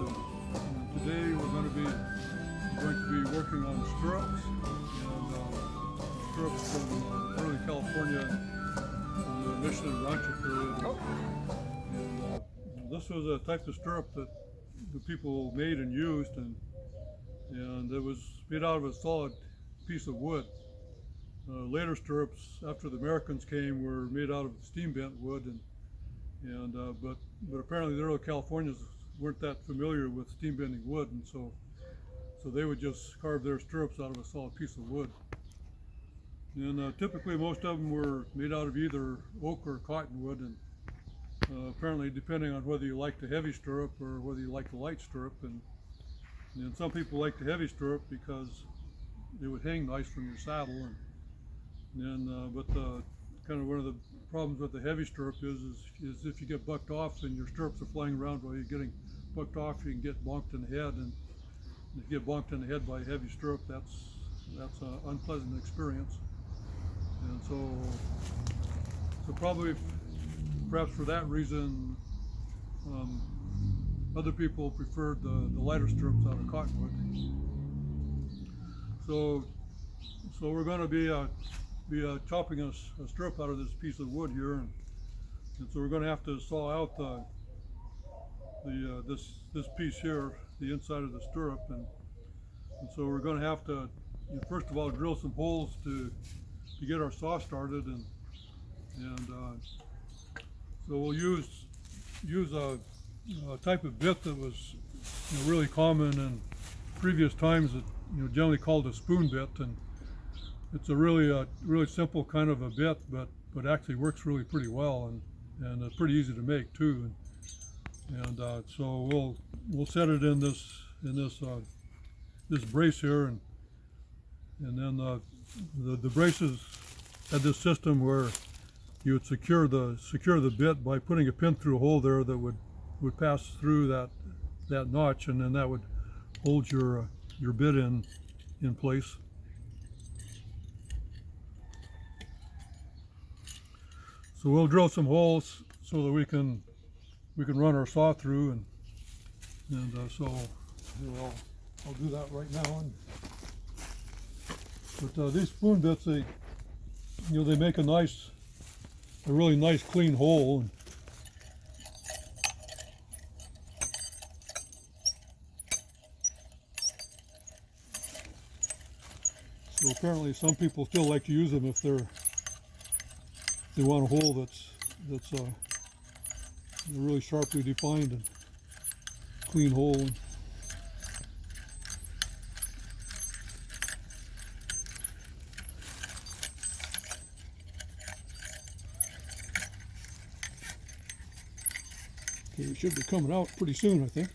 and today we're going to be working on stirrups, and stirrups from early California from the Mission and Rancho period. And this was a type of stirrup that the people made and used, and it was made out of a solid piece of wood. Later stirrups, after the Americans came, were made out of steam bent wood, but apparently the early Californians weren't that familiar with steam bending wood, and so they would just carve their stirrups out of a solid piece of wood. And typically most of them were made out of either oak or cottonwood, and apparently depending on whether you like the heavy stirrup or whether you like the light stirrup, and some people like the heavy stirrup because it would hang nice from your saddle, but kind of one of the problems with the heavy stirrup is if you get bucked off and your stirrups are flying around while you're getting bucked off, you can get bonked in the head, and if you get bonked in the head by a heavy stirrup, that's an unpleasant experience. And so probably perhaps for that reason, other people preferred the lighter stirrups out of cottonwood. So we're going to be chopping a stirrup out of this piece of wood here, and so we're going to have to saw out this piece here, the inside of the stirrup, and so we're going to have to, first of all, drill some holes to get our saw started, and so we'll use a type of bit that was really common in previous times, that generally called a spoon bit, and it's a really simple kind of a bit, but actually works really pretty well, and it's pretty easy to make too. And so we'll set it in this brace here, and then the braces had this system where you would secure the bit by putting a pin through a hole there that would pass through that notch, and then that would hold your bit in place. So we'll drill some holes so that we can run our saw through, and so I'll do that right now. But these spoon bits, they make a really nice clean hole. So apparently some people still like to use them if they want a hole that's a really sharply defined and clean hole. Okay, it should be coming out pretty soon, I think.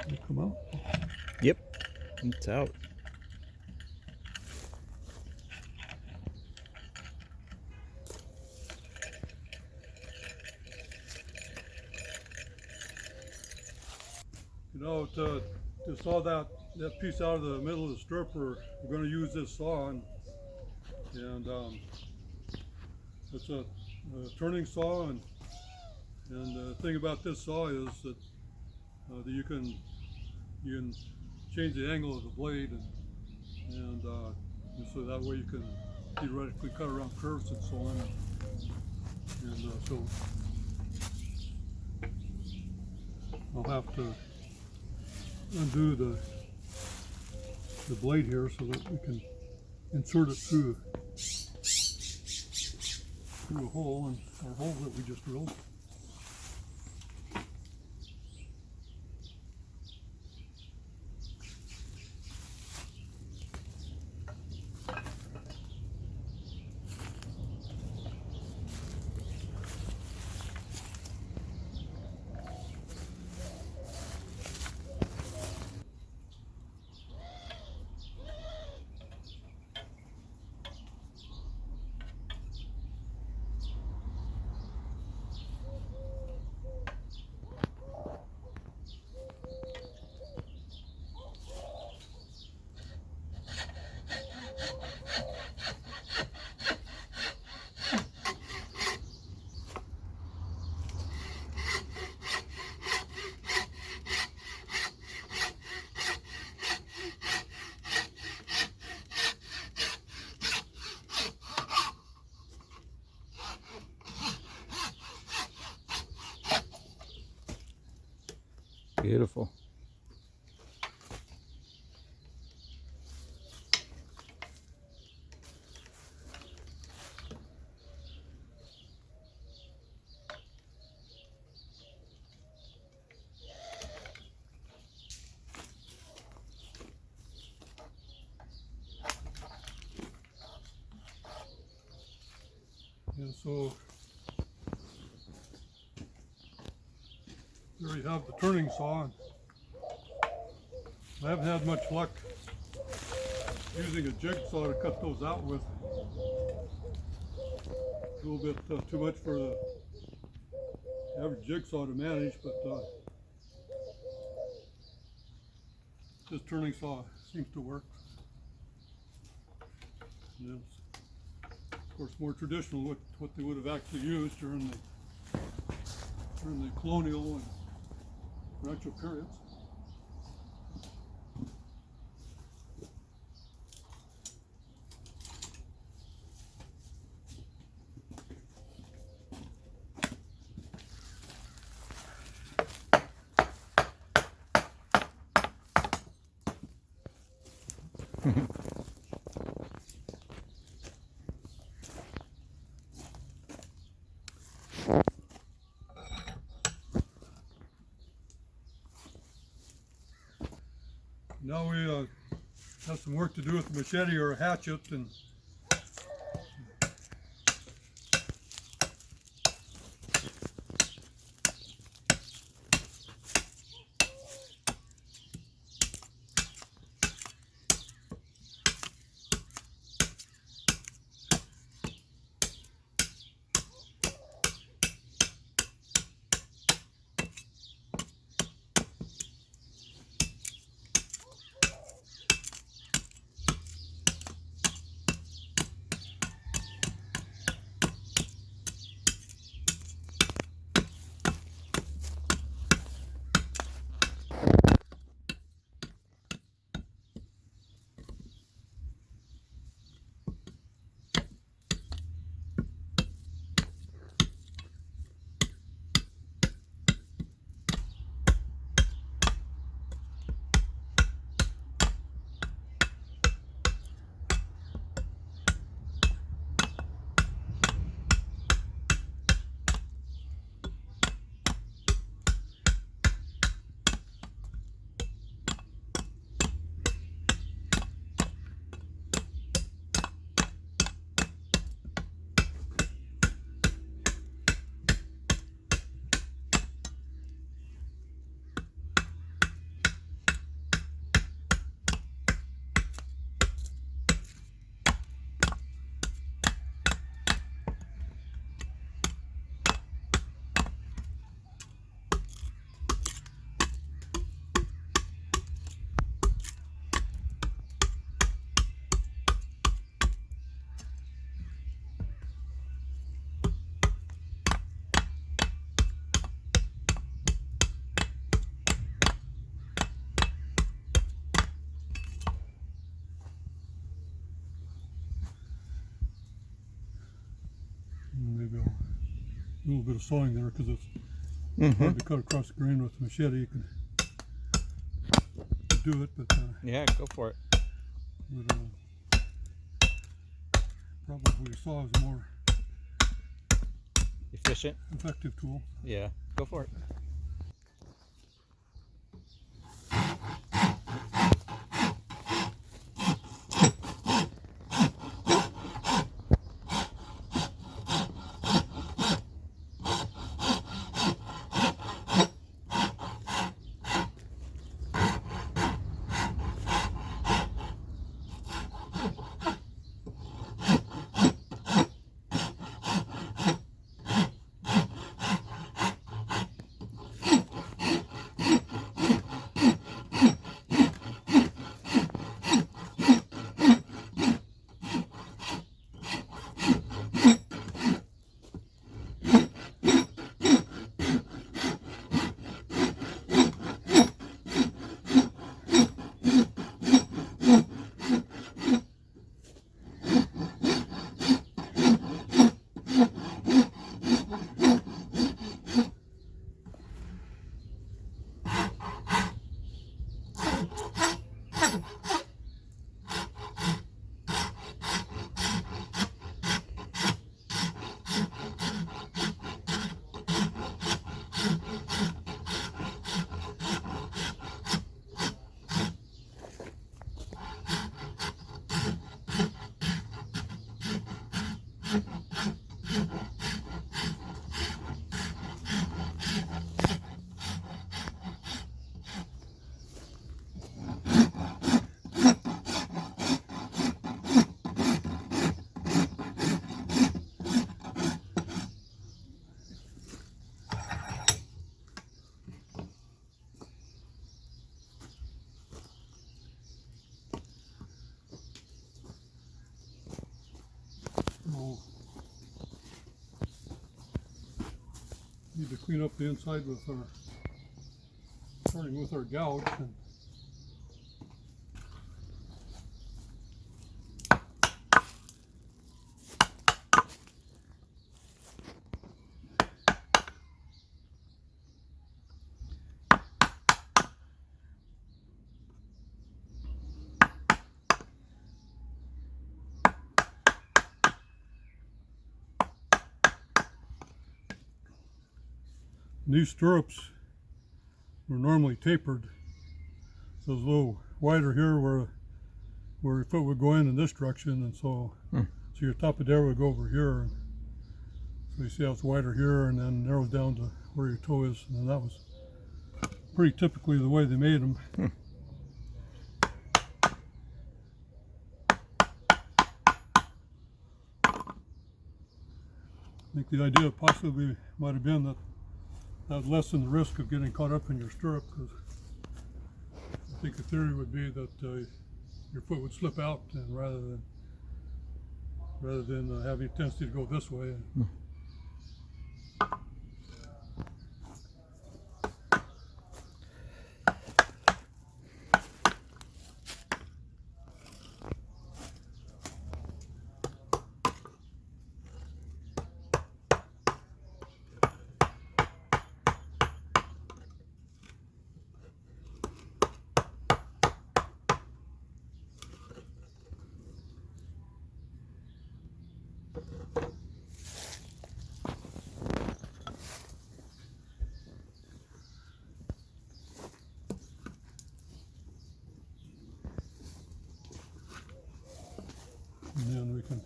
Did it come out? Yep, it's out. To saw that piece out of the middle of the stirrup, we're going to use this saw, and it's a turning saw, and the thing about this saw is that you can change the angle of the blade, and so that way you can theoretically cut around curves and so on. And so I'll have to undo the blade here so that we can insert it through a hole in our hole that we just drilled. Beautiful. And so there you have the turning saw. I haven't had much luck using a jigsaw to cut those out with. A little bit too much for the average jigsaw to manage, but this turning saw seems to work. And it's, of course, more traditional what they would have actually used during the colonial and Rancho periods. Now we have some work to do with the machete or a hatchet, and maybe I'll do a little bit of sawing there because it's hard to cut across the grain with the machete. You can do it, but yeah, go for it. But probably saw is a more Efficient? effective tool. Yeah, go for it. We'll need to clean up the inside with our, starting with our gouge. And these stirrups were normally tapered, so it's a little wider here where your foot would go in this direction, and so your top of there would go over here. So you see how it's wider here and then narrows down to where your toe is, and then that was pretty typically the way they made them. I think the idea possibly might have been that would lessen the risk of getting caught up in your stirrup, because I think the theory would be that your foot would slip out, and rather than having a tendency to go this way. And then we can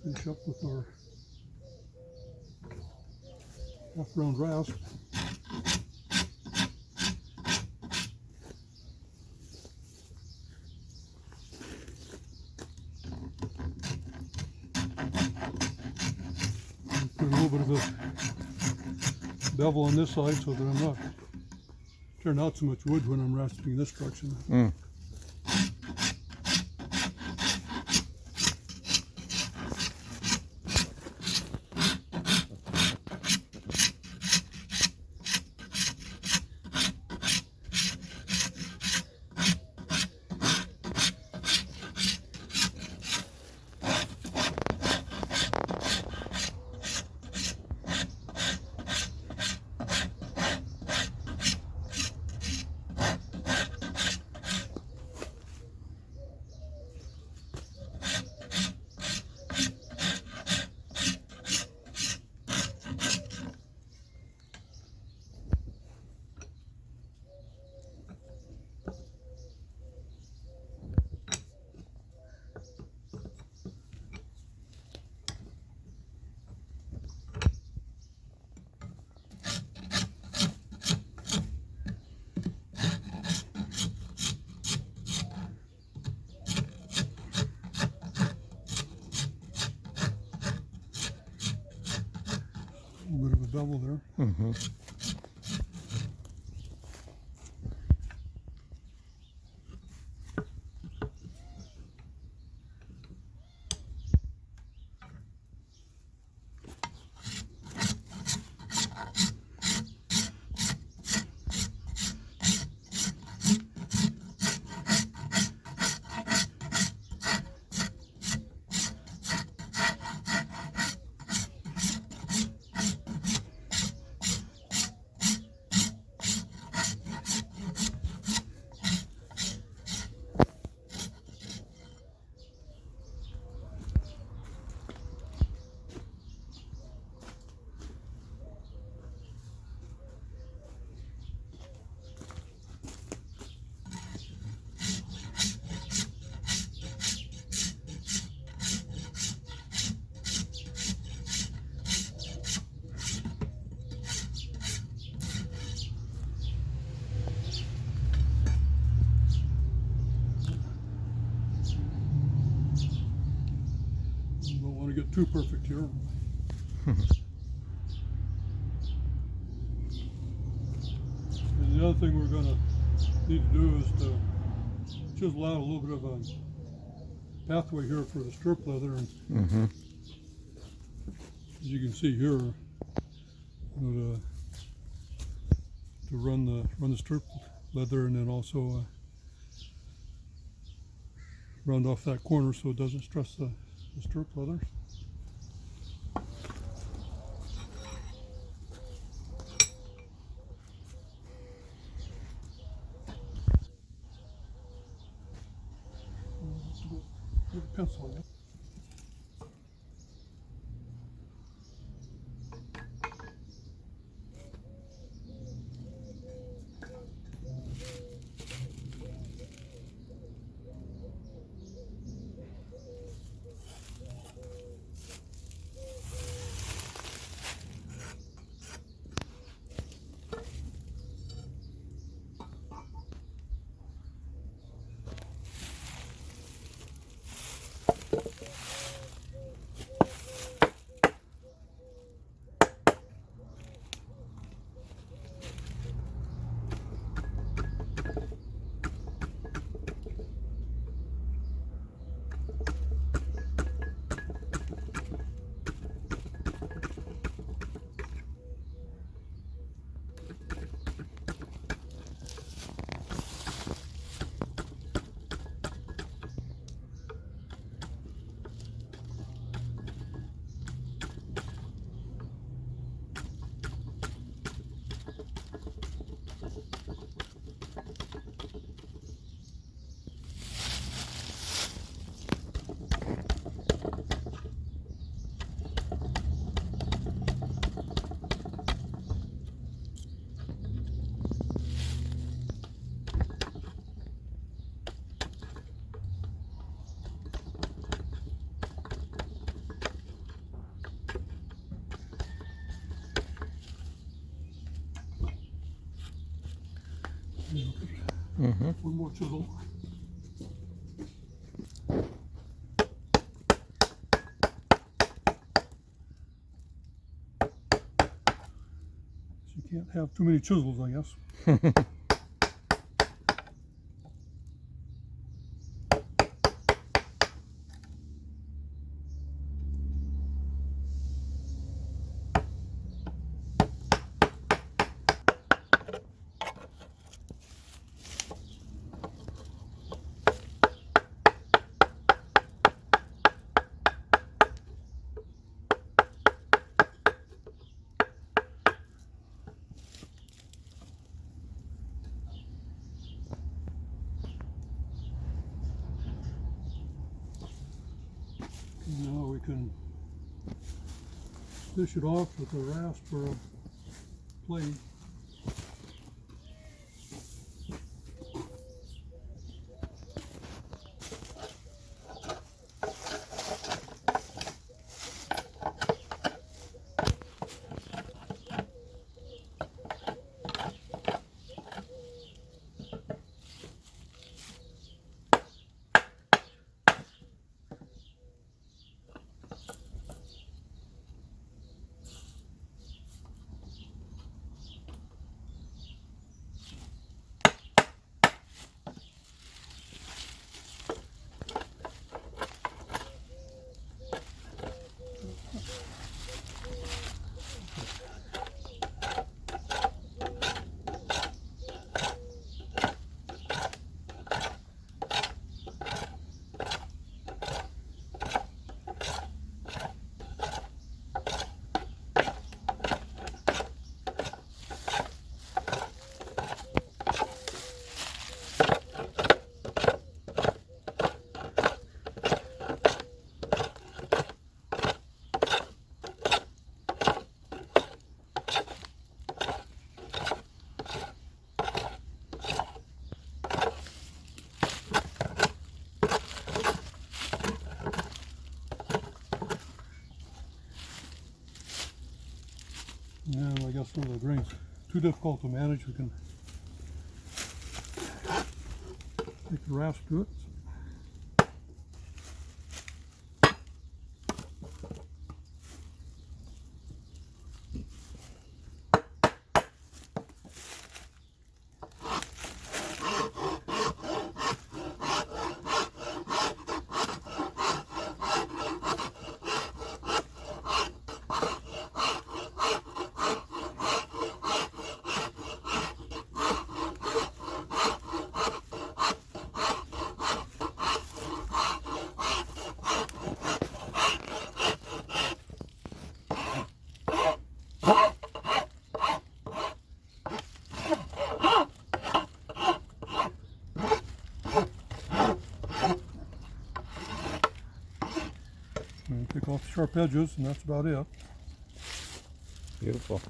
finish up with our half round rasp. Put a little bit of a bevel on this side so that I'm not turn out so much wood when I'm rasping this direction. bevel there. Mm-hmm. You don't want to get too perfect here. And the other thing we're going to need to do is to chisel out a little bit of a pathway here for the strip leather. And Mm-hmm. as you can see here, to run the strip leather, and then also round off that corner so it doesn't stress the strip leather. Get a pencil in it. Mm-hmm. One more chisel. So you can't have too many chisels, I guess. Now we can fish it off with a rasp or a blade. And I guess some of the grain's too difficult to manage. We can take the rasp to it. And take off the sharp edges, and that's about it. Beautiful.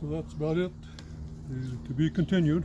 So that's about it. To be continued.